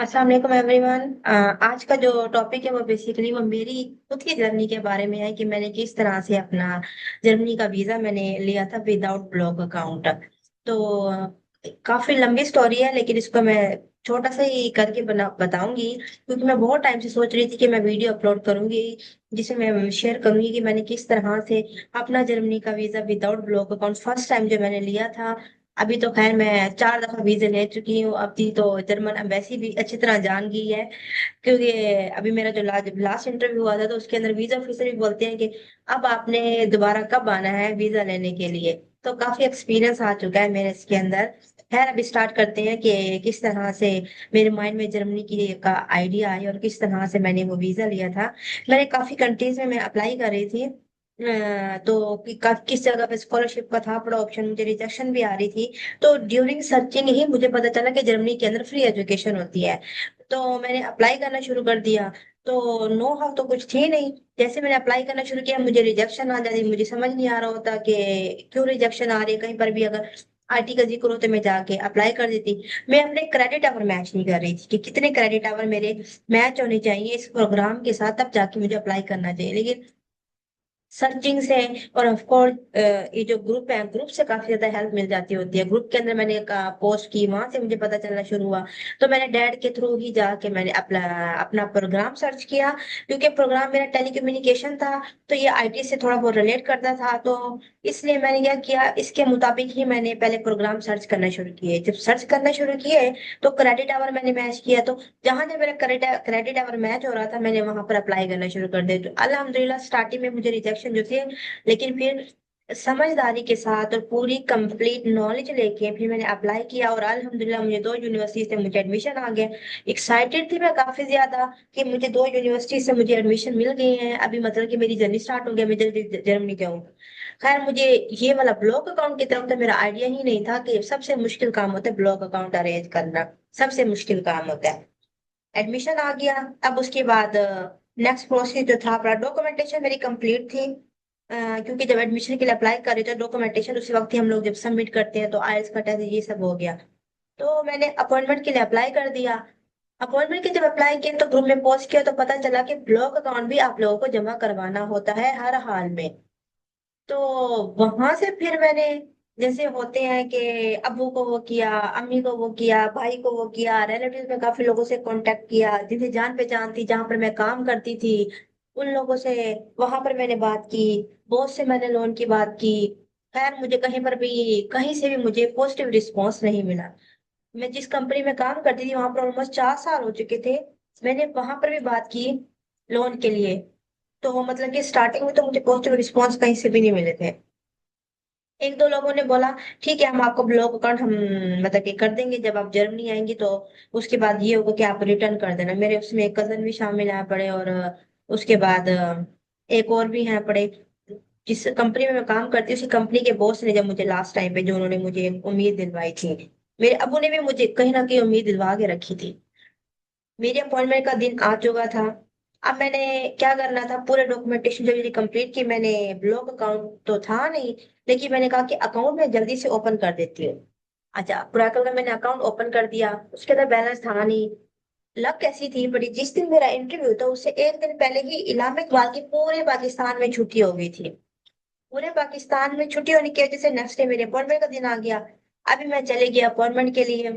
अस्सलाम वालेकुम एवरीवन। आज का जो टॉपिक है वो बेसिकली वो मेरी खुद की जर्नी के बारे में है कि मैंने किस तरह से अपना जर्मनी का वीज़ा मैंने लिया था विदाउट ब्लॉक अकाउंट। तो काफ़ी लंबी स्टोरी है, लेकिन इसको मैं छोटा सा ही करके बना बताऊंगी, क्योंकि मैं बहुत टाइम से सोच रही थी कि मैं वीडियो अपलोड करूंगी जिसे मैं शेयर करूंगी कि मैंने किस तरह से अपना जर्मनी का visa without block account first time जो मैंने लिया था। अभी तो खैर मैं 4 दफा वीजे ले चुकी हूँ। अभी तो जर्मन एम्बेसी भी अच्छी तरह जान गई है, क्योंकि अभी मेरा जो लास्ट इंटरव्यू हुआ था तो उसके अंदर वीजा ऑफिसर भी बोलते हैं कि अब आपने दोबारा कब आना है वीजा लेने के लिए। तो काफी एक्सपीरियंस आ चुका है मेरे इसके अंदर। खैर अभी स्टार्ट करते हैं कि किस तरह से मेरे माइंड में जर्मनी की का आइडिया आया और किस तरह से मैंने वो वीजा लिया था। मैंने काफी कंट्रीज में मैं अप्लाई कर रही थी। तो किस जगह पे स्कॉलरशिप का था बड़ा ऑप्शन, मुझे रिजेक्शन भी आ रही थी। तो ड्यूरिंग सर्चिंग ही मुझे पता चला कि जर्मनी के अंदर फ्री एजुकेशन होती है। तो मैंने अप्लाई करना शुरू कर दिया। तो नो हाउ तो कुछ थी नहीं। जैसे मैंने अप्लाई करना शुरू किया मुझे रिजेक्शन आ जाती, मुझे समझ नहीं आ रहा होता कि क्यों रिजेक्शन आ रही है। कहीं पर भी अगर आईटी का जिक्र हो तो मैं जाके अप्लाई कर देती। मैं अपने क्रेडिट आवर मैच नहीं कर रही थी कि कितने क्रेडिट आवर मेरे मैच होने चाहिए इस प्रोग्राम के साथ, तब जाके मुझे अप्लाई करना चाहिए। लेकिन सर्चिंग से और ऑफ कोर्स ये जो ग्रुप है, ग्रुप से काफी ज्यादा हेल्प मिल जाती होती है। ग्रुप के अंदर मैंने एक पोस्ट की, वहां से मुझे पता चलना शुरू हुआ। तो मैंने डैड के थ्रू ही जाके मैंने अपना अपना प्रोग्राम सर्च किया, क्योंकि प्रोग्राम मेरा टेलीकम्युनिकेशन था। तो ये आईटी से थोड़ा बहुत रिलेट करता था, तो इसलिए मैंने क्या किया, इसके मुताबिक ही मैंने पहले प्रोग्राम सर्च करना शुरू किए। जब सर्च करना शुरू किए तो क्रेडिट आवर मैंने मैच किया। तो जहां जब मेरा क्रेडिट क्रेडिट आवर मैच हो रहा था मैंने वहां पर अप्लाई करना शुरू कर दिया। तो अल्हम्दुलिल्लाह स्टार्टिंग में मुझे रिजेक्शन जो थे, लेकिन फिर समझदारी के साथ और पूरी कंप्लीट नॉलेज लेके फिर मैंने अप्लाई किया और अल्हम्दुलिल्लाह मुझे 2 यूनिवर्सिटी से मुझे एडमिशन आ गया। एक्साइटेड थी मैं काफी ज्यादा कि मुझे 2 यूनिवर्सिटी से मुझे एडमिशन मिल गई है। अभी मतलब कि मेरी जर्नी स्टार्ट हो गया, मैं जल्दी जर्मनी जाऊँ। खैर मुझे ये वाला ब्लॉक अकाउंट की तरफ तो मेरा आइडिया ही नहीं था कि सबसे मुश्किल काम होता है ब्लॉक अकाउंट अरेंज करना। सबसे मुश्किल काम होता है। एडमिशन आ गया। अब उसके बाद नेक्स्ट प्रोसेस जो था, अपना डॉक्यूमेंटेशन मेरी कंप्लीट थी। क्योंकि जब एडमिशन के लिए अप्लाई कर रहे थे डॉक्यूमेंटेशन उसी वक्त ही हम लोग जब सबमिट करते हैं, तो आईएलटीएस का टेस्ट ये सब हो गया। तो मैंने अपॉइंटमेंट के लिए अप्लाई कर दिया। अपॉइंटमेंट के जब अप्लाई किया तो ग्रुप में पोस्ट किया तो पता चला कि ब्लॉक अकाउंट भी आप लोगों को जमा करवाना होता है हर हाल में। तो वहां से फिर मैंने, जैसे होते हैं कि अबू को वो किया, अम्मी को वो किया, भाई को वो किया, रिलेटिव में काफी लोगों से कांटेक्ट किया जिन्हें जान पहचान थी, जहां पर मैं काम करती थी उन लोगों से, वहां पर मैंने बात की। बॉस से मैंने लोन की बात की। खैर मुझे कहीं पर भी कहीं से भी मुझे पॉजिटिव रिस्पॉन्स नहीं मिला। मैं जिस कंपनी में काम करती थी वहां पर ऑलमोस्ट 4 साल हो चुके थे। मैंने वहां पर भी बात की लोन के लिए। तो मतलब कि स्टार्टिंग में तो मुझे पॉजिटिव रिस्पॉन्स कहीं से भी नहीं मिले थे। एक दो लोगों ने बोला ठीक है हम आपको ब्लॉक अकाउंट हम मतलब कि कर देंगे जब आप जर्मनी आएंगी, तो उसके बाद ये होगा कि आप रिटर्न कर देना। मेरे उसमें एक कजन भी शामिल है पड़े, और उसके बाद एक और भी हैं पड़े। जिस कंपनी में मैं काम करती हूँ उसी कंपनी के बॉस ने जब मुझे लास्ट टाइम पे जो उन्होंने मुझे उम्मीद दिलवाई थी, मेरे अबू ने भी मुझे कहीं ना कहीं उम्मीद दिलवा के रखी थी। मेरी अपॉइंटमेंट का दिन आ चुका था। अब मैंने क्या करना था, पूरे डॉक्यूमेंटेशन जब मेरी कंप्लीट की मैंने, ब्लॉक अकाउंट तो था नहीं, लेकिन मैंने कहा कि अकाउंट मैं जल्दी से ओपन कर देती हूँ। अच्छा पुराकल का मैंने अकाउंट ओपन कर दिया, उसके अंदर बैलेंस था नहीं। लक कैसी थी बड़ी, जिस दिन मेरा इंटरव्यू था उससे एक दिन पहले ही इलामा इकबाल की पूरे पाकिस्तान में छुट्टी हो गई थी। पूरे पाकिस्तान में छुट्टी होने की वजह से नेक्स्ट डे मेरे अपॉइंटमेंट का दिन आ गया। अभी मैं चली गई अपॉइंटमेंट के लिए।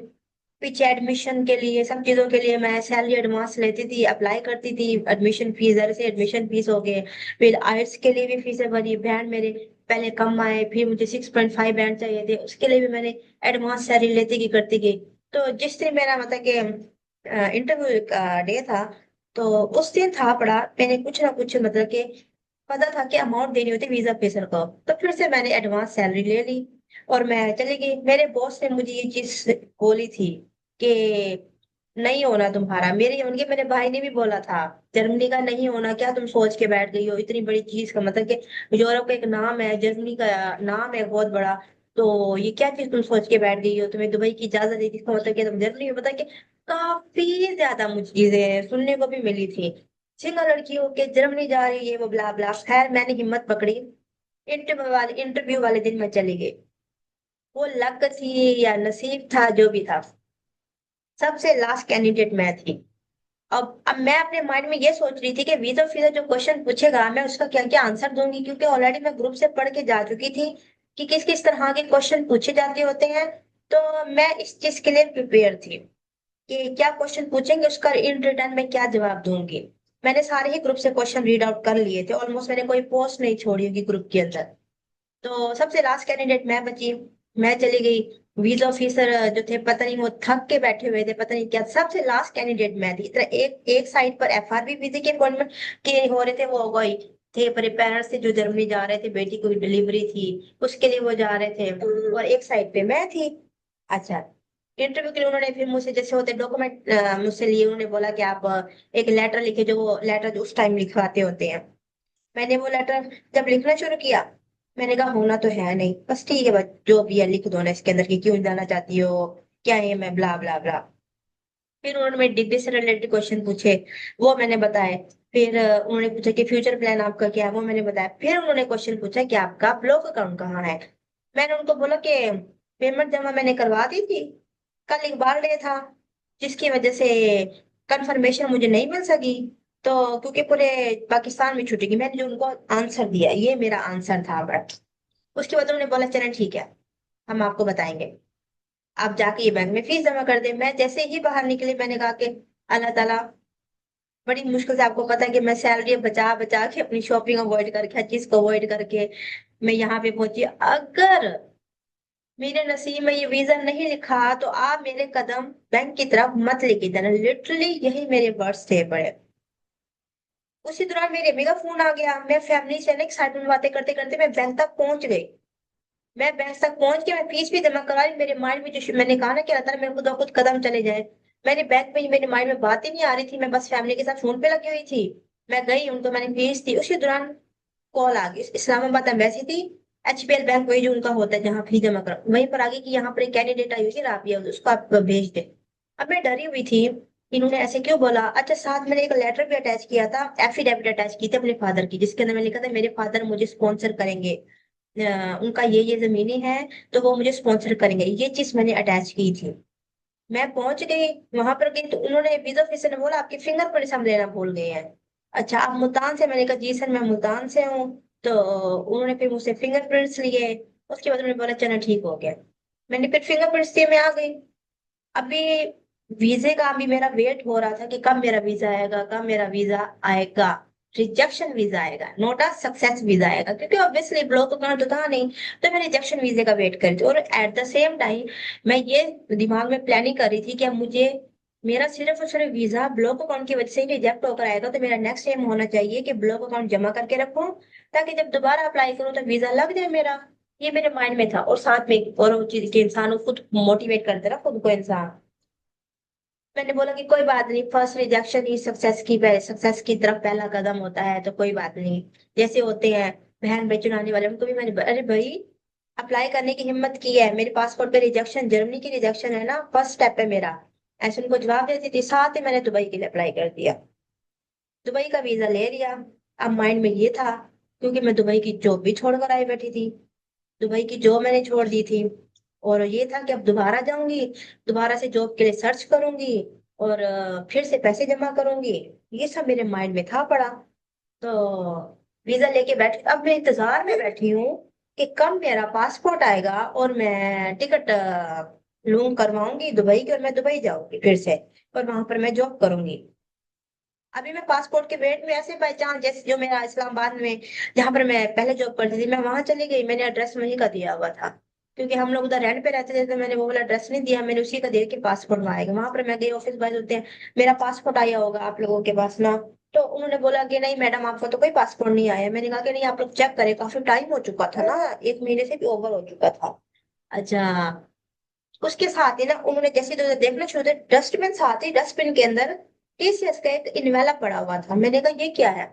पीछे एडमिशन के लिए सब चीजों के लिए मैं सैलरी एडवांस लेती थी, अप्लाई करती थी। एडमिशन फीस, जरा से एडमिशन फीस हो गए। फिर आइट्स के लिए भी फीसें भरी। बैंड मेरे पहले कम आए, फिर मुझे 6.5 बैंड चाहिए थे, उसके लिए भी मैंने एडवांस सैलरी लेती गई करती गई। तो जिस दिन मेरा मतलब कि इंटरव्यू का डे था, तो उस दिन था पड़ा मैंने कुछ ना कुछ मतलब कि पता था कि अमाउंट देनी होती वीजा ऑफिसर को। तो फिर से मैंने एडवांस सैलरी ले ली और मैं चली गई। मेरे बॉस ने मुझे ये चीज बोली थी कि नहीं होना तुम्हारा, मेरे उनके मेरे भाई ने भी बोला था जर्मनी का नहीं होना, क्या तुम सोच के बैठ गई हो इतनी बड़ी चीज का, मतलब कि यूरोप का एक नाम है, जर्मनी का नाम है बहुत बड़ा। तो ये क्या चीज तुम सोच के बैठ गई हो, तुम्हें दुबई की इजाजत दी थी, इसका मतलब कि तुम जर्मनी में, पता कि काफी ज्यादा मुझे चीजें सुनने को भी मिली थी। सिंगल लड़की हो के जर्मनी जा रही है वो ब्ला ब्ला। खैर मैंने हिम्मत पकड़ी, इंटरव्यू वाले दिन मैं चली गई। वो लक थी या नसीब था जो भी था, सबसे लास्ट कैंडिडेट मैं थी। अब मैं अपने माइंड में ये सोच रही थी कि वीजा फिजा जो क्वेश्चन पूछेगा मैं उसका क्या क्या आंसर दूंगी, क्योंकि ऑलरेडी मैं ग्रुप से पढ़ के जा चुकी थी कि किस किस तरह के क्वेश्चन पूछे जाते होते हैं। तो मैं इस चीज के लिए प्रिपेयर थी कि क्या क्वेश्चन पूछेंगे उसका इन रिटर्न में क्या जवाब दूंगी। मैंने सारे ही ग्रुप से क्वेश्चन रीड आउट कर लिए थे, ऑलमोस्ट मैंने कोई पोस्ट नहीं छोड़ी होगी ग्रुप के अंदर। तो सबसे लास्ट कैंडिडेट मैं बची। मैं चली गई। वीजा ऑफिसर जो थे पता नहीं वो थक के बैठे हुए थे, पता नहीं क्या, सबसे लास्ट कैंडिडेट मैं थी। इतना एक एक साइड पर एफआरबी वीजे के अपॉइंटमेंट के हो रहे थे, वो हो गई थे पर पेरेंट्स से जो जर्मनी जा रहे थे, बेटी को डिलीवरी थी उसके लिए वो जा रहे थे, और एक साइड पे मैं थी। अच्छा, इंटरव्यू के लिए उन्होंने फिर मुझसे जैसे होते डॉक्यूमेंट मुझसे लिए, उन्होंने बोला कि आप एक लेटर लिखे, जो वो लेटर जो उस टाइम लिखवाते होते हैं। मैंने वो लेटर जब लिखना शुरू किया, मैंने कहा होना तो है नहीं, बस ठीक है, बस जो भी है लिख दो ना इसके अंदर, कि क्यों जाना चाहती हो, क्या है, मैं ब्ला ब्ला ब्ला। फिर उन्होंने मेरी डिग्री से रिलेटेड क्वेश्चन पूछे, वो मैंने बताए। फिर उन्होंने पूछा कि फ्यूचर प्लान आपका क्या है, वो मैंने बताया। फिर उन्होंने क्वेश्चन पूछा कि आपका ब्लॉक अकाउंट कहाँ है। मैंने उनको बोला कि पेमेंट जमा मैंने करवा दी थी, कल इकबाल डे था, जिसकी वजह से कंफर्मेशन मुझे नहीं मिल सकी, तो क्योंकि पूरे पाकिस्तान में छुट्टी की। मैंने जो उनको आंसर दिया, ये मेरा आंसर था। बट उसके बाद उन्होंने बोला चलें ठीक है, हम आपको बताएंगे, आप जाके ये बैंक में फीस जमा कर दे। मैं जैसे ही बाहर निकली, मैंने कहा कि अल्लाह ताला, बड़ी मुश्किल से, आपको पता है कि मैं सैलरी बचा बचा के अपनी शॉपिंग अवॉइड करके, हर चीज को अवॉइड करके मैं यहाँ पे पहुंची। अगर मेरे नसीब में ये वीजा नहीं लिखा तो आप मेरे कदम बैंक की तरफ मत लेके जाना, लिटरली यही मेरे वर्ड्स थे बड़े। उसी दौरान मेरे मेगा फोन आ गया, मैं फैमिली से ना साइड में बातें करते करते मैं बैंक तक पहुंच गई। मैं बैंक तक पहुंच के मैं फीस भी जमा करा ली। मेरे माइंड में जो मैंने कहा ना कि अल्लाह ताला मेरे खुद खुद कदम चले जाए, मैंने बैंक में, मेरे माइंड में बात ही नहीं आ रही थी, मैं बस फैमिली के साथ फोन पे लगी हुई थी। मैं गई, उनको मैंने फीस दी। उसी दौरान कॉल आ गई, इस्लामाबाद एम्बेसी थी, एचपीएल बैंक वही जो उनका होता है जहाँ फीस जमा करो, वहीं पर आ गई कि यहाँ पर एक कैंडिडेट आई हुई थी राबिया, उसको आप भेज दे। अब मैं डरी हुई थी, इन्होंने ऐसे क्यों बोला। अच्छा, साथ मैंने एक लेटर भी अटैच किया था, एफिडेविट अटैच की थी अपने फादर की, जिसके अंदर मैंने लिखा था मेरे फादर मुझे स्पॉन्सर करेंगे, उनका ये जमीनें हैं, तो वो मुझे स्पॉन्सर करेंगे, ये चीज मैंने अटैच की थी। मैं पहुंच गई, वहां पर गई तो उन्होंने वीजा ऑफिसर ने बोला आपके फिंगरप्रिंट्स हम लेना भूल गए हैं। अच्छा, आप मुल्तान से? मैंने कहा जी सर मैं मुल्तान से हूँ। तो उन्होंने फिर मुझसे फिंगरप्रिंट्स लिए। उसके बाद उन्होंने बोला चलो ठीक हो गया। मैंने फिर फिंगरप्रिंट्स दिए, मैं आ गई। अभी वीजे का अभी मेरा वेट हो रहा था कि कब मेरा वीजा आएगा, कब मेरा वीजा आएगा। रिजेक्शन वीजा आएगा, नोट अ सक्सेस वीजा आएगा, क्योंकि ऑब्वियसली ब्लॉक अकाउंट तो था नहीं। तो मैं रिजेक्शन वीजे का वेट कर रही थी, और एट द सेम टाइम मैं ये दिमाग में प्लानिंग कर रही थी कि अब मुझे, मेरा सिर्फ और सिर्फ वीजा ब्लॉक अकाउंट की वजह से ही रिजेक्ट होकर आएगा, तो मेरा नेक्स्ट एम होना चाहिए कि ब्लॉक अकाउंट जमा करके रखूं, ताकि जब दोबारा अप्लाई करूं तो वीजा लग जाए मेरा। ये मेरे माइंड में था। और साथ में एक और चीज कि इंसान को खुद मोटिवेट करते ना, खुद को इंसान। मैंने बोला कि कोई बात नहीं, फर्स्ट रिजेक्शन ही सक्सेस की तरफ पहला कदम होता है, तो कोई बात नहीं। जैसे होते हैं बहन भाई चुनाने वाले, उनको भी मैंने, अरे भाई अप्लाई करने की हिम्मत की है, मेरे पासपोर्ट पे रिजेक्शन, जर्मनी की रिजेक्शन है ना, फर्स्ट स्टेप है मेरा। ऐसे उनको जवाब देती थी, साथ ही मैंने दुबई के लिए अप्लाई कर दिया, दुबई का वीजा ले लिया। अब माइंड में ये था, क्योंकि मैं दुबई की जॉब भी छोड़कर आई बैठी थी, दुबई की जॉब मैंने छोड़ दी थी, और ये था कि अब दोबारा जाऊंगी, दोबारा से जॉब के लिए सर्च करूंगी, और फिर से पैसे जमा करूंगी। ये सब मेरे माइंड में था पड़ा। तो वीजा लेके बैठी, अब मैं इंतजार में बैठी हूँ कि कब मेरा पासपोर्ट आएगा और मैं टिकट लूं करवाऊंगी दुबई की, और मैं दुबई जाऊंगी फिर से, और वहां पर मैं जॉब करूंगी। अभी मैं पासपोर्ट के वेट में ऐसे बाई चांस, जैसे जो मेरा इस्लामाबाद में जहां पर मैं पहले जॉब करती थी, मैं वहां चली गई, मैंने एड्रेस वहीं का दिया हुआ था, क्योंकि हम लोग उधर रेंट पे रहते थे, तो मैंने वो वाला एड्रेस नहीं दिया, मैंने उसी का दिया कि पासपोर्ट में आएगा। वहां पर मैं गई, ऑफिस बॉय होते हैं, मेरा पासपोर्ट आया होगा आप लोगों के पास ना। तो उन्होंने बोला कि नहीं मैडम आपको तो कोई पासपोर्ट नहीं आया। मैंने कहा कि नहीं आप लोग चेक करें, काफी टाइम हो चुका था ना, 1 महीने से भी ओवर हो चुका था। अच्छा, उसके साथ ही ना उन्होंने जैसे तो देखना शुरू किया, डस्टबिन साथ ही, डस्टबिन के अंदर टीसीएस का एक इन्वेलप पड़ा हुआ था। मैंने कहा ये क्या है।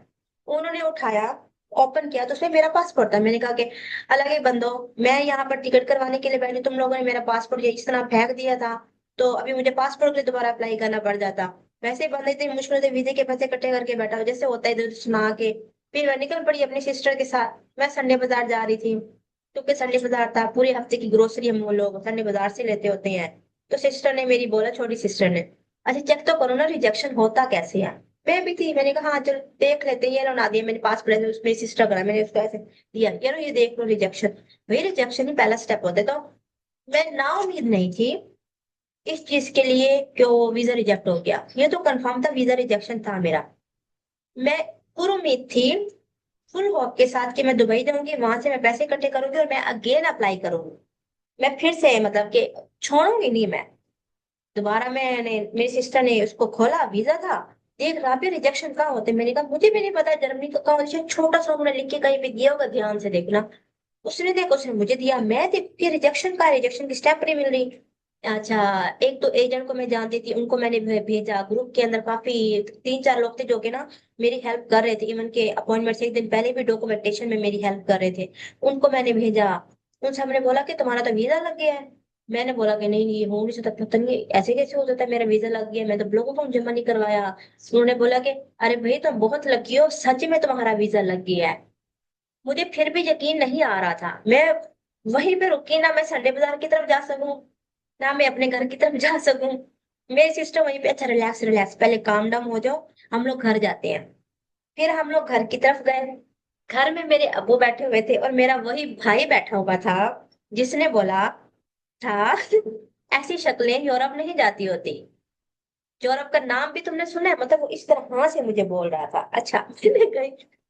उन्होंने उठाया, ओपन किया, तो उसमें मेरा पासपोर्ट था। मैंने कहा कि अलग ही बंदो, मैं यहाँ पर टिकट करवाने के लिए बैठी, तुम लोगों ने मेरा पासपोर्ट ये इस तरह फेंक दिया था, तो अभी मुझे पासपोर्ट के लिए दोबारा अप्लाई करना पड़ जाता। वैसे ही बंदा इतनी मुश्किल से वीजे के पैसे इकट्ठे करके बैठा हो, जैसे होता है, इधर उधर सुना के। फिर मैं निकल पड़ी अपनी सिस्टर के साथ, मैं संडे बाजार जा रही थी, क्योंकि संडे बाजार था, पूरे हफ्ते की ग्रोसरी हम वो लोग संडे बाजार से लेते होते हैं। तो सिस्टर ने मेरी बोला, छोटी सिस्टर ने, अच्छा चेक तो करो ना रिजेक्शन होता कैसे है। मैं भी थी, मैंने कहा हाँ चलो देख लेते हैं। ये लो ना दिया मेरे पास पड़े थे, उसमें सिस्टर करा, मैंने उसको ऐसे दिया, ये लो ये देख लो रिजेक्शन। वही रिजेक्शन ही पहला स्टेप होता है। तो मैं ना उम्मीद नहीं थी इस चीज के लिए कि वो वीजा रिजेक्ट हो गया। ये तो कंफर्म था वीजा रिजेक्शन था मेरा। मैं पूरी उम्मीद थी फुल होप के साथ कि मैं दुबई जाऊंगी, वहां से मैं पैसे इकट्ठे करूंगी और मैं अगेन अप्लाई करूंगी। मैं फिर से मतलब कि छोड़ूंगी नहीं मैं। दोबारा मैंने, मेरी सिस्टर ने उसको खोला, वीजा था, देख रहा पे रिजेक्शन कहाँ होते। मैंने कहा मुझे भी नहीं पता जर्मनी का कहाँ होता है। छोटा सा उन्होंने लिख के कहीं पे दिया होगा, ध्यान से देखना। उसने देखो, उसने मुझे दिया, मैं देखी रिजेक्शन का, रिजेक्शन की स्टेप नहीं मिल रही। अच्छा, एक तो एजेंट को मैं जानती थी, उनको मैंने भेजा ग्रुप के अंदर। काफी 3-4 लोग थे जो कि ना मेरी हेल्प कर रहे थे, इवन के अपॉइंटमेंट से एक दिन पहले भी डॉक्यूमेंटेशन में मेरी हेल्प कर रहे थे। उनको मैंने भेजा। उन सब ने बोला कि तुम्हारा तो वीजा लग गया है। मैंने बोला कि नहीं नहीं, ये हो नहीं सकता, पता नहीं ऐसे कैसे हो सकता है, मेरा वीजा लग गया, मैं तो ब्लॉक अकाउंट जमा नहीं करवाया। उन्होंने बोला कि अरे भाई तुम बहुत लकी हो, सच में तुम्हारा वीजा लग गया है। मुझे फिर भी यकीन नहीं आ रहा था। मैं वहीं पे रुकी, ना मैं संडे बाजार की तरफ जा सकूं, ना मैं अपने घर की तरफ जा सकूं। मेरी सिस्टर वहीं पे, अच्छा रिलैक्स रिलैक्स, पहले काम डाउन हो जाओ, हम लोग घर जाते हैं। फिर हम लोग घर की तरफ गए। घर में मेरे अब्बू बैठे हुए थे और मेरा वही भाई बैठा हुआ था जिसने बोला था ऐसी शक्लें यूरोप नहीं जाती होती। यूरोप का नाम भी तुमने सुना है, मतलब वो इस तरह से मुझे बोल रहा था। अच्छा मैं गई,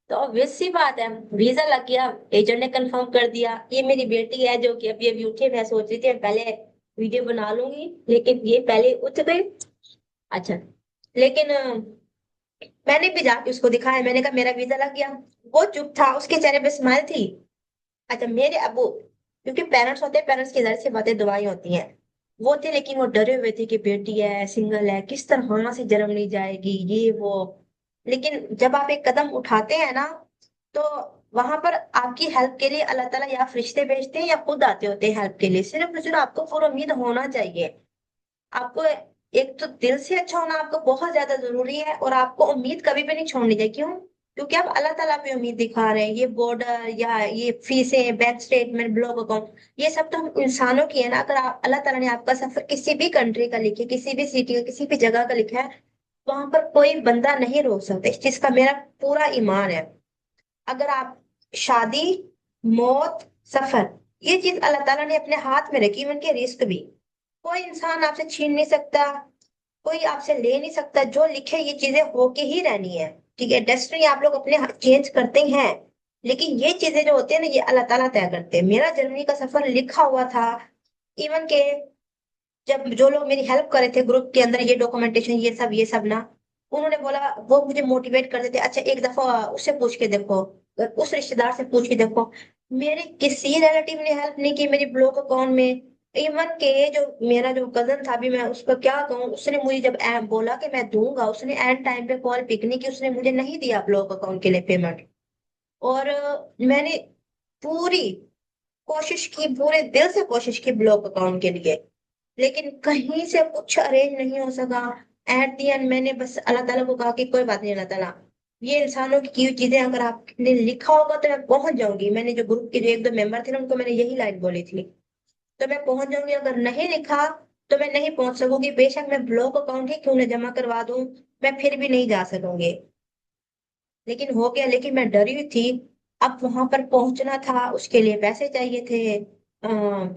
तो ऑब्वियस सी बात है, वीजा लग गया। एजेंट ने कंफर्म कर दिया। ये मेरी बेटी है जो कि अभी अभी उठी, मैं सोच रही थी पहले वीडियो बना लूंगी, लेकिन ये पहले उठ गई। अच्छा, लेकिन मैंने भी जाके उसको दिखाया, मैंने कहा मेरा वीजा लग गया। वो चुप था, उसके चेहरे पे स्माइल थी। अच्छा, मेरे अबू, क्योंकि पेरेंट्स होते हैं, पेरेंट्स की जाहिर सी बातें दुआएं होती हैं, वो थे, लेकिन वो डरे हुए थे कि बेटी है, सिंगल है, किस तरह से जर्मनी जाएगी, ये वो। लेकिन जब आप एक कदम उठाते हैं ना, तो वहां पर आपकी हेल्प के लिए अल्लाह ताला या फरिश्ते भेजते हैं या खुद आते होते हैं हेल्प के लिए। सिर्फ और सिर्फ आपको पूरी उम्मीद होना चाहिए। आपको एक तो दिल से अच्छा होना आपको बहुत ज्यादा जरूरी है, और आपको उम्मीद कभी भी नहीं छोड़नी चाहिए। क्यों? क्योंकि आप अल्लाह ताला पे उम्मीद दिखा रहे हैं। ये बॉर्डर या ये फीसें, बैंक स्टेटमेंट, ब्लॉक अकाउंट, ये सब तो हम इंसानों की है ना। अगर आप, अल्लाह ताला ने आपका सफर किसी भी कंट्री का लिखे, किसी भी सिटी का, किसी भी जगह का लिखा है, वहां पर कोई बंदा नहीं रोक सकता। इस चीज का मेरा पूरा ईमान है। अगर आप, शादी, मौत, सफर, ये चीज अल्लाह ताला ने अपने हाथ में रखी, उनके रिस्क भी कोई इंसान आपसे छीन नहीं सकता, कोई आपसे ले नहीं सकता। जो लिखे ये चीजें होके ही रहनी है। ठीक है, डेस्टिनी आप लोग अपने चेंज करते हैं, लेकिन ये चीजें जो होती है ना, ये अल्लाह ताला तय करते हैं। मेरा जर्मनी का सफर लिखा हुआ था। इवन के जब जो लोग मेरी हेल्प कर रहे थे ग्रुप के अंदर, ये डॉक्यूमेंटेशन, ये सब ना, उन्होंने बोला, वो मुझे मोटिवेट कर देते, अच्छा एक दफा उससे पूछ के देखो, उस रिश्तेदार से पूछ के देखो। मेरे किसी रिलेटिव ने हेल्प नहीं की मेरी ब्लॉक अकाउंट में। इवन के जो मेरा जो कजन था, भी मैं उसको क्या कहूँ, उसने मुझे जब बोला कि मैं दूंगा, उसने एंड टाइम पे कॉल पिक नहीं की, उसने मुझे नहीं दिया ब्लॉक अकाउंट के लिए पेमेंट। और मैंने पूरी कोशिश की, पूरे दिल से कोशिश की ब्लॉक अकाउंट के लिए, लेकिन कहीं से कुछ अरेंज नहीं हो सका। एट दी एंड मैंने बस अल्लाह ताला को कहा कि कोई बात नहीं अल्लाह ताला, ये इंसानों की हुई चीजें अगर आपने लिखा होगा तो मैं पहुंच जाऊंगी। मैंने जो ग्रुप के जो एक दो मेंबर थे ना, उनको मैंने यही लाइन बोली थी, तो मैं पहुंच जाऊंगी। अगर नहीं लिखा तो मैं नहीं पहुंच सकूंगी, बेशक मैं ब्लॉक अकाउंट ही क्यों न जमा करवा दूं, मैं फिर भी नहीं जा सकूंगी। लेकिन हो गया, लेकिन मैं डरी हुई थी। अब वहां पर पहुंचना था, उसके लिए पैसे चाहिए थे।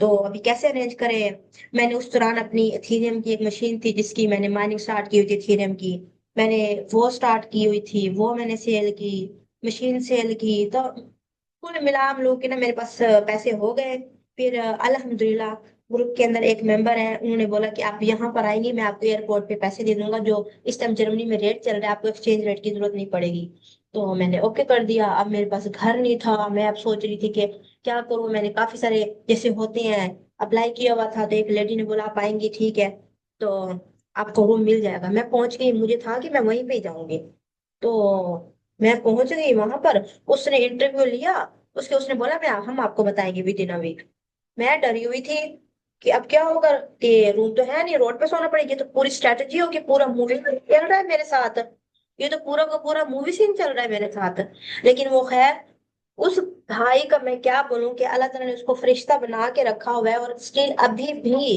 तो अभी कैसे अरेंज करें। मैंने उस दौरान अपनी इथेरियम की एक मशीन थी जिसकी मैंने माइनिंग स्टार्ट की हुई थी इथेरियम की, मैंने वो स्टार्ट की हुई थी, वो मैंने सेल की, मशीन सेल की। तो कुल मिला हम लोग के ना, मेरे पास पैसे हो गए। फिर अल्हम्दुलिल्लाह, ग्रुप के अंदर एक मेंबर है, उन्होंने बोला कि आप यहाँ पर आएंगे, मैं आपको एयरपोर्ट पे पैसे दे दूंगा, जो इस टाइम जर्मनी में रेट चल रहा है, आपको एक्सचेंज रेट की जरूरत नहीं पड़ेगी। तो मैंने ओके कर दिया। अब मेरे पास घर नहीं था, मैं अब सोच रही थी कि क्या करूं। मैंने काफी सारे जैसे होते हैं अप्लाई किया हुआ था, तो एक लेडी ने बोला आप आएंगी ठीक है, तो आपको रूम मिल जाएगा। मैं पहुंच गई, मुझे था कि मैं वहीं पे ही जाऊंगी। तो मैं पहुंच गई वहां पर, उसने इंटरव्यू लिया, उसने बोला मैं, हम आपको बताएंगे विद इन अ वीक। मैं डरी हुई थी कि अब क्या होगा, कि रूम तो है नहीं, रोड पे सोना पड़ेगा। ये तो पूरी स्ट्रेटेजी होगी, पूरा मूवी चल रहा है मेरे साथ, ये तो पूरा का पूरा मूवी सीन चल रहा है मेरे साथ। लेकिन वो खैर, उस भाई का मैं क्या बोलूं कि अल्लाह ताला ने उसको फरिश्ता बना के रखा हुआ है, और स्टिल अभी भी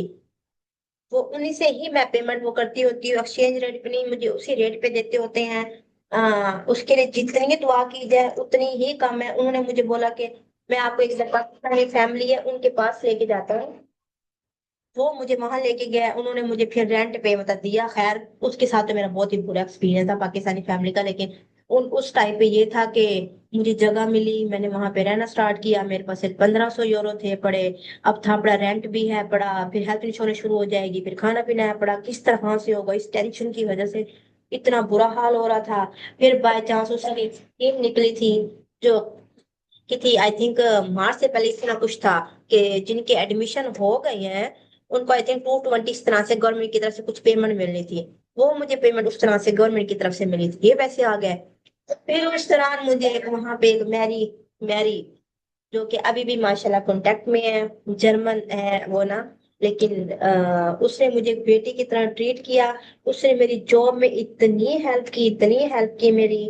वो उन्हीं से ही मैं पेमेंट वो करती होती हूँ, एक्सचेंज रेट पे नहीं, मुझे उसी रेट पे देते होते हैं। उसके लिए जितनी दुआ की जाए उतनी ही कम है। उन्होंने मुझे बोला कि मैं आपको एक पाकिस्तानी फैमिली है उनके पास लेके जाता हूँ। वो मुझे वहां लेके गया, उन्होंने मुझे फिर रेंट पे बता दिया। खैर उसके साथ तो मेरा बहुत ही बुरा एक्सपीरियंस था पाकिस्तानी फैमिली का, लेकिन उस टाइम पे ये था कि मुझे जगह मिली, मैंने वहां पे रहना स्टार्ट किया। मेरे पास सिर्फ 1500 यूरो थे पड़े। अब था पड़ा रेंट भी है पड़ा, फिर हेल्थ इंश्योरेंस शुरू हो जाएगी, फिर खाना पीना है पड़ा, किस तरह से होगा, इस टेंशन की वजह से इतना बुरा हाल हो रहा था। फिर बाय चांस उसकी टीम निकली थी जो की थी, आई थिंक मार्च से पहले इतना कुछ था कि जिनके एडमिशन हो गए हैं उनको आई थिंक 220 इस तरह से गवर्नमेंट की तरफ से कुछ पेमेंट मिलनी थी। वो मुझे पेमेंट उस तरह से गवर्नमेंट की तरफ से मिली थी, ये पैसे आ गए। फिर उस दौरान मुझे वहां पे एक मैरी मैरी जो कि अभी भी माशाल्लाह कांटेक्ट में है, जर्मन है वो ना, लेकिन उसने मुझे एक बेटी की तरह ट्रीट किया। उसने मेरी जॉब में इतनी हेल्प की, इतनी हेल्प की मेरी,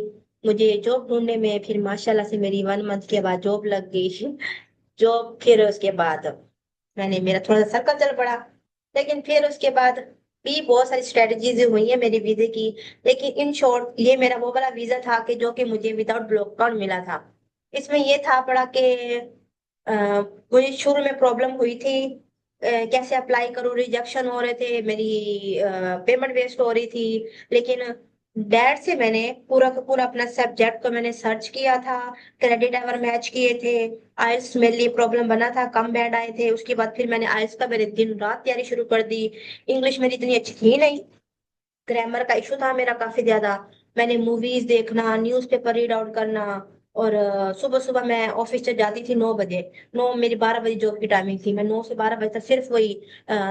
मुझे जॉब ढूंढने में। फिर माशाल्लाह से मेरी 1 मंथ के बाद जॉब लग गई। जॉब फिर उसके बाद मैंने मेरा थोड़ा सा सर्कल चल पड़ा। लेकिन फिर उसके बाद भी बहुत सारी स्ट्रेटजीज हुई है मेरी वीजे की। लेकिन इन शॉर्ट ये मेरा वो वाला वीजा था कि जो कि मुझे विदाउट ब्लॉक अकाउंट मिला था। इसमें ये था पड़ा कि अ, मुझे शुरू में प्रॉब्लम हुई थी, कैसे अप्लाई करूँ, रिजेक्शन हो रहे थे, मेरी पेमेंट वेस्ट हो रही थी। लेकिन डैड से मैंने पूरा का पूरा अपना सब्जेक्ट को मैंने सर्च किया था, क्रेडिट आवर मैच किए थे। आइल्स मेरे लिए प्रॉब्लम बना था, कम बैंड आए थे। उसके बाद फिर मैंने आइल्स का मेरे दिन रात तैयारी शुरू कर दी। इंग्लिश मेरी इतनी अच्छी थी नहीं, ग्रामर का इशू था मेरा काफी ज्यादा। मैंने मूवीज देखना, न्यूज़पेपर रीड आउट करना, और सुबह सुबह मैं ऑफिस से जाती थी 9 बजे। 12 बजे जॉब की टाइमिंग थी, मैं 9 से 12 बजे तक सिर्फ वही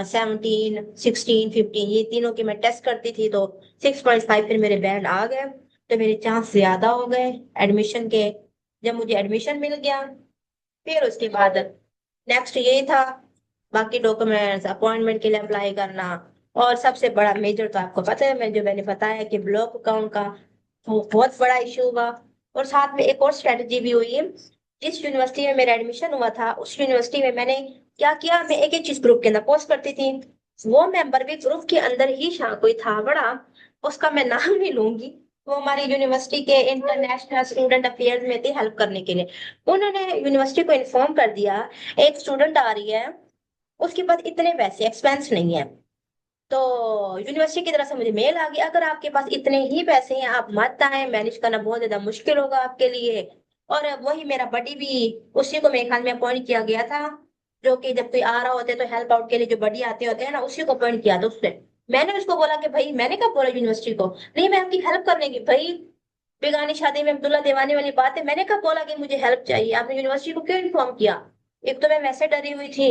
17, 16, 15 ये तीनों के मैं टेस्ट करती थी। तो 6.5 फिर मेरे बैंड आ गए, तो मेरे चांस ज्यादा हो गए एडमिशन के। जब मुझे एडमिशन मिल गया फिर उसके बाद नेक्स्ट यही था, बाकी डॉक्यूमेंट्स, अपॉइंटमेंट के लिए अप्लाई करना। और सबसे बड़ा मेजर तो आपको पता है, मैंने बताया कि ब्लॉक अकाउंट का वो बहुत बड़ा इशू हुआ। और साथ में एक और स्ट्रेटजी भी हुई है। जिस यूनिवर्सिटी में मेरा एडमिशन हुआ था उस यूनिवर्सिटी में मैंने क्या किया, मैं एक एक चीज ग्रुप के अंदर पोस्ट करती थी। वो मेंबर भी ग्रुप के अंदर ही कोई था बड़ा, उसका मैं नाम नहीं लूंगी। वो हमारी यूनिवर्सिटी के इंटरनेशनल स्टूडेंट अफेयर्स में थे हेल्प करने के लिए। उन्होंने यूनिवर्सिटी को इन्फॉर्म कर दिया एक स्टूडेंट आ रही है, उसके पास इतने पैसे एक्सपेंस नहीं है। तो यूनिवर्सिटी की तरफ से मुझे मेल आ गया, अगर आपके पास इतने ही पैसे हैं आप मत आए, मैनेज करना बहुत ज्यादा मुश्किल होगा आपके लिए। और वही मेरा बडी भी, उसी को मेरे ख्याल में अपॉइंट किया गया था, जो कि जब कोई आ रहा होता है तो हेल्प आउट के लिए जो बडी आते होते हैं ना, उसी को अपॉइंट किया था उसने। मैंने उसको बोला कि भाई, मैंने कहा बोला यूनिवर्सिटी को, नहीं मैं आपकी हेल्प करने की भाई, बेगानी शादी में अब्दुल्ला दीवानी वाली बात है। मैंने कहा बोला कि मुझे हेल्प चाहिए, आपने यूनिवर्सिटी को क्यों इन्फॉर्म किया? एक तो मैं वैसे डरी हुई थी,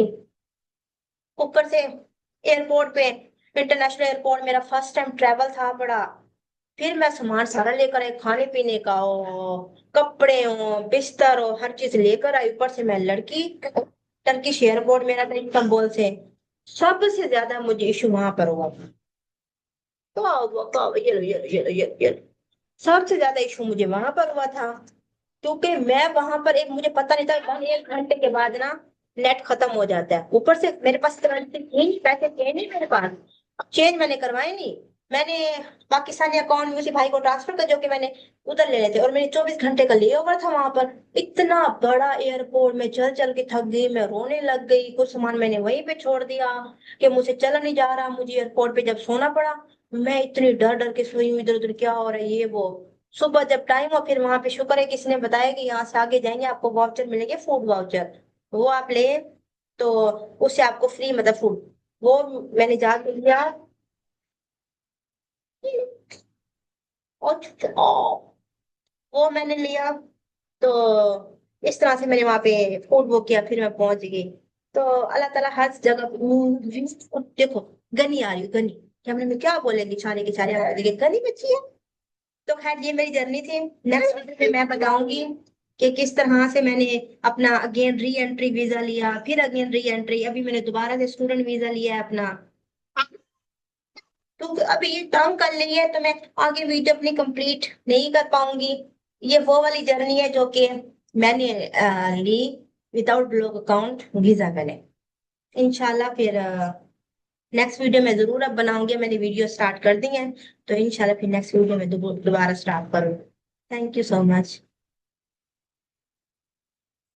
ऊपर से एयरपोर्ट पे, इंटरनेशनल एयरपोर्ट मेरा फर्स्ट टाइम ट्रैवल था बड़ा। फिर मैं सामान सारा लेकर आई, खाने पीने का हो, कपड़े हो, बिस्तर हो, हर चीज लेकर आई। ऊपर से मैं लड़की, टर्किश एयरपोर्ट मेरा था इस्तांबुल से। सबसे ज्यादा मुझे इशू वहां पर हुआ। ये लो, ये लो, ये लो, ये लो। सबसे ज्यादा इशू मुझे वहां पर हुआ था, क्योंकि मैं वहां पर, एक मुझे पता नहीं था 1 घंटे के बाद ना नेट खत्म हो जाता है। ऊपर से मेरे पास करंसी थी नहीं, पैसे थे नहीं मेरे पास। अब चेंज मैंने करवाए नहीं, मैंने पाकिस्तानी अकाउंट में उसी भाई को ट्रांसफर कर, जो कि मैंने उधर ले लेते। और मेरे 24 घंटे का ले ओवर था वहां पर। इतना बड़ा एयरपोर्ट में चल चल के थक गई, मैं रोने लग गई। कुछ सामान मैंने वहीं पे छोड़ दिया कि मुझसे चला नहीं जा रहा। मुझे एयरपोर्ट पे जब सोना पड़ा, मैं इतनी डर डर के सोई हूँ, इधर उधर क्या हो रहा है ये वो। सुबह जब टाइम हो, फिर वहां पे शुक्र है किसी ने बताया कि यहाँ से आगे जाएंगे आपको वाउचर मिलेंगे, फूड वाउचर, वो आप ले, तो उससे आपको फ्री मतलब फूड, वो मैंने जाके लिया। और वो मैंने लिया। तो इस तरह से मैंने वहां पे फूड वो किया, फिर मैं पहुंच गई। तो अल्लाह ताला हर जगह देखो, गनी आ रही है गनी, कैमरे में क्या बोलेंगे, छाने के छाने आ रही है, गनी बची है। तो खैर ये मेरी जर्नी थी। नेक्स्ट वीडियो में मैं बताऊंगी कि किस तरह से मैंने अपना अगेन री एंट्री वीजा लिया, फिर अगेन री एंट्री, अभी मैंने दोबारा से स्टूडेंट वीजा लिया है अपना। तो अभी ये टर्म कर ली है तो मैं आगे वीडियो अपनी कंप्लीट नहीं कर पाऊंगी। ये वो वाली जर्नी है जो कि मैंने ली विदाउट ब्लॉक अकाउंट वीजा मैंने। इंशाल्लाह फिर नेक्स्ट वीडियो मैं जरूर अब बनाऊंगी, मैंने वीडियो स्टार्ट कर दी है, तो इंशाल्लाह फिर नेक्स्ट वीडियो में दोबारा स्टार्ट करूँ। Thank you so much.